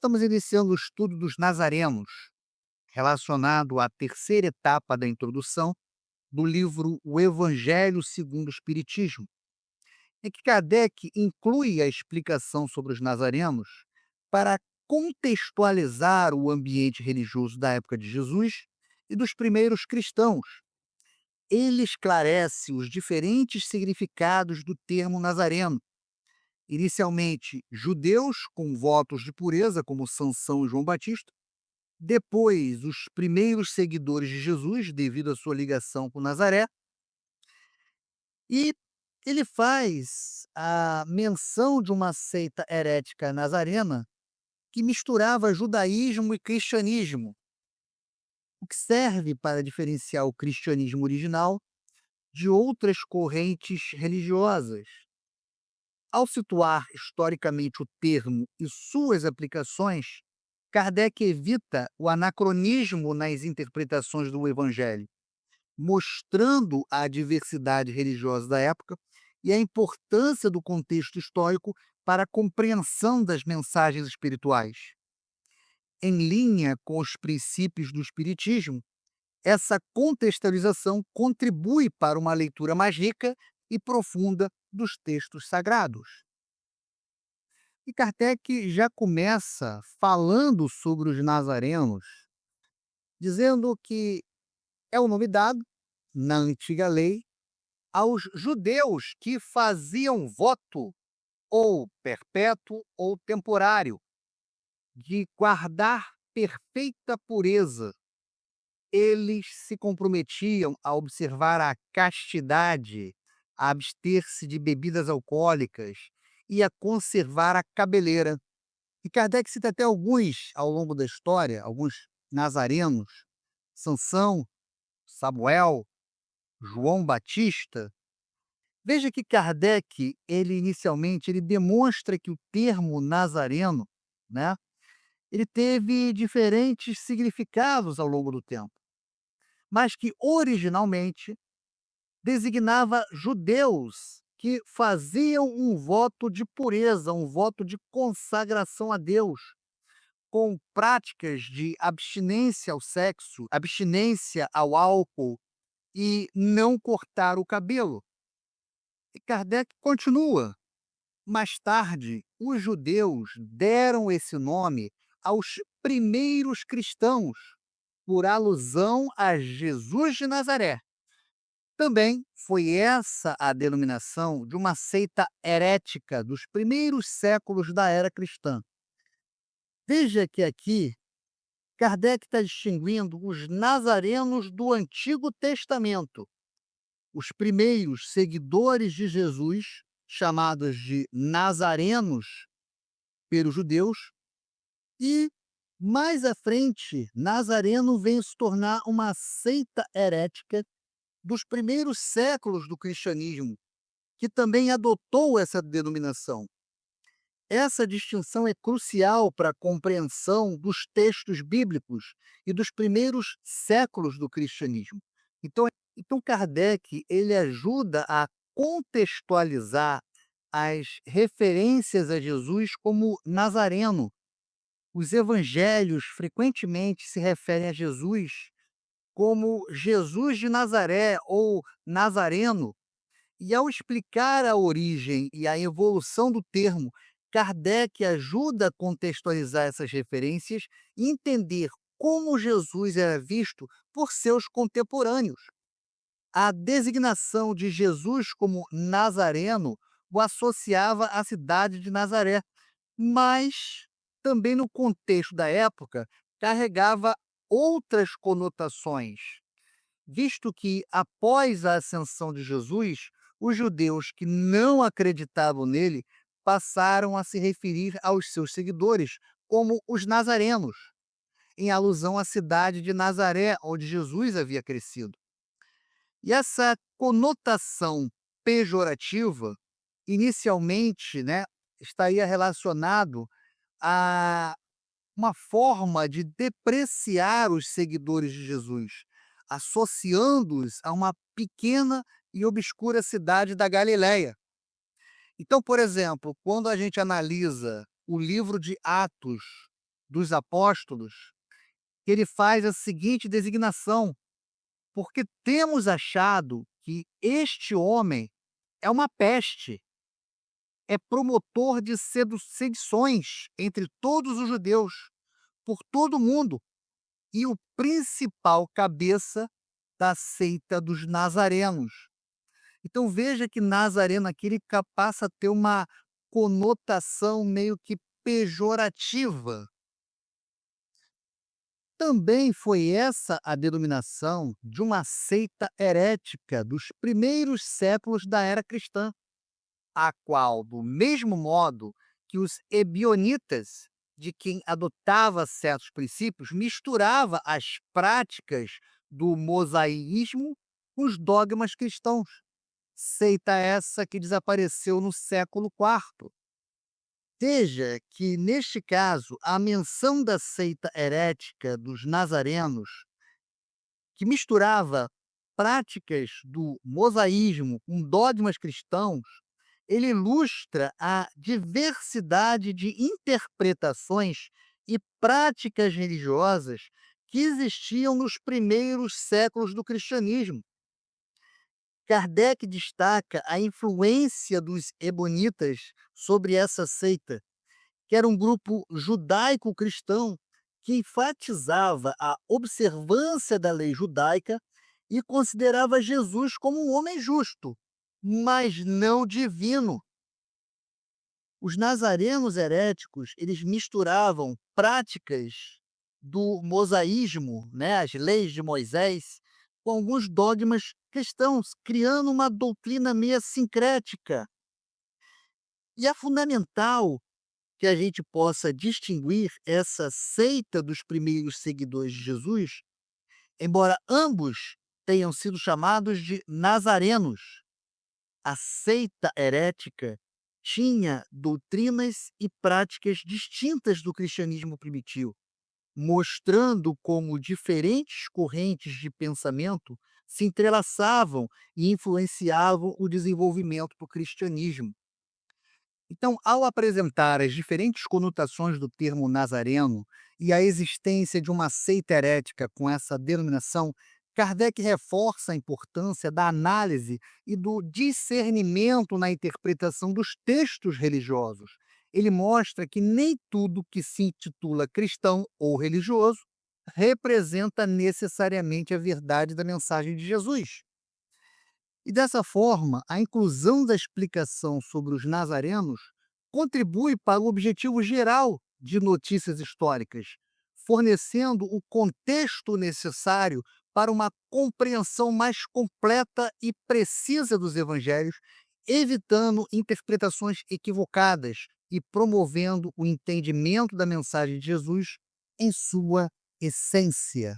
estamos iniciando o estudo dos nazarenos, relacionado à terceira etapa da introdução do livro O Evangelho segundo o Espiritismo, em que Kardec inclui a explicação sobre os nazarenos para contextualizar o ambiente religioso da época de Jesus e dos primeiros cristãos. Ele esclarece os diferentes significados do termo nazareno. Inicialmente, judeus com votos de pureza, como Sansão e João Batista. Depois, os primeiros seguidores de Jesus, devido à sua ligação com Nazaré. E ele faz a menção de uma seita herética nazarena que misturava judaísmo e cristianismo, o que serve para diferenciar o cristianismo original de outras correntes religiosas. Ao situar historicamente o termo e suas aplicações, Kardec evita o anacronismo nas interpretações do Evangelho, mostrando a diversidade religiosa da época e a importância do contexto histórico para a compreensão das mensagens espirituais. Em linha com os princípios do Espiritismo, essa contextualização contribui para uma leitura mais rica e profunda dos textos sagrados. E Kardec já começa falando sobre os nazarenos, dizendo que é o nome dado, na antiga lei, aos judeus que faziam voto, ou perpétuo ou temporário, de guardar perfeita pureza. Eles se comprometiam a observar a castidade, a abster-se de bebidas alcoólicas e a conservar a cabeleira. E Kardec cita até alguns ao longo da história, alguns nazarenos: Sansão, Samuel, João Batista. Veja que Kardec, ele inicialmente, ele demonstra que o termo nazareno, né, ele teve diferentes significados ao longo do tempo, mas que originalmente designava judeus que faziam um voto de pureza, um voto de consagração a Deus, com práticas de abstinência ao sexo, abstinência ao álcool e não cortar o cabelo. E Kardec continua. Mais tarde, os judeus deram esse nome aos primeiros cristãos, por alusão a Jesus de Nazaré. Também foi essa a denominação de uma seita herética dos primeiros séculos da era cristã. Veja que aqui Kardec está distinguindo os nazarenos do Antigo Testamento, os primeiros seguidores de Jesus, chamados de nazarenos pelos judeus, e mais à frente, Nazareno vem se tornar uma seita herética dos primeiros séculos do cristianismo, que também adotou essa denominação. Essa distinção é crucial para a compreensão dos textos bíblicos e dos primeiros séculos do cristianismo. Então, então Kardec ele ajuda a contextualizar as referências a Jesus como Nazareno. Os evangelhos frequentemente se referem a Jesus como Jesus de Nazaré ou Nazareno, e ao explicar a origem e a evolução do termo, Kardec ajuda a contextualizar essas referências e entender como Jesus era visto por seus contemporâneos. A designação de Jesus como Nazareno o associava à cidade de Nazaré, mas também no contexto da época carregava outras conotações, visto que após a ascensão de Jesus, os judeus que não acreditavam nele passaram a se referir aos seus seguidores como os nazarenos, em alusão à cidade de Nazaré, onde Jesus havia crescido. E essa conotação pejorativa, inicialmente, né, estaria relacionado a uma forma de depreciar os seguidores de Jesus, associando-os a uma pequena e obscura cidade da Galileia. Então, por exemplo, quando a gente analisa o livro de Atos, dos Apóstolos, que ele faz a seguinte designação: porque temos achado que este homem é uma peste, é promotor de sedições entre todos os judeus, por todo o mundo, e o principal cabeça da seita dos nazarenos. Então veja que Nazareno aqui ele passa a ter uma conotação meio que pejorativa. Também foi essa a denominação de uma seita herética dos primeiros séculos da era cristã, a qual, do mesmo modo que os ebionitas, de quem adotava certos princípios, misturava as práticas do mosaísmo com os dogmas cristãos. Seita essa que desapareceu no século IV. Veja que, neste caso, a menção da seita herética dos nazarenos, que misturava práticas do mosaísmo com dogmas cristãos, ele ilustra a diversidade de interpretações e práticas religiosas que existiam nos primeiros séculos do cristianismo. Kardec destaca a influência dos ebonitas sobre essa seita, que era um grupo judaico-cristão que enfatizava a observância da lei judaica e considerava Jesus como um homem justo, mas não divino. Os nazarenos heréticos, eles misturavam práticas do mosaísmo, né, as leis de Moisés, com alguns dogmas cristãos, criando uma doutrina meio sincrética. E é fundamental que a gente possa distinguir essa seita dos primeiros seguidores de Jesus, embora ambos tenham sido chamados de nazarenos. A seita herética tinha doutrinas e práticas distintas do cristianismo primitivo, mostrando como diferentes correntes de pensamento se entrelaçavam e influenciavam o desenvolvimento do cristianismo. Então, ao apresentar as diferentes conotações do termo nazareno e a existência de uma seita herética com essa denominação, Kardec reforça a importância da análise e do discernimento na interpretação dos textos religiosos. Ele mostra que nem tudo que se intitula cristão ou religioso representa necessariamente a verdade da mensagem de Jesus. E dessa forma, a inclusão da explicação sobre os nazarenos contribui para o objetivo geral de notícias históricas, fornecendo o contexto necessário para uma compreensão mais completa e precisa dos evangelhos, evitando interpretações equivocadas e promovendo o entendimento da mensagem de Jesus em sua essência.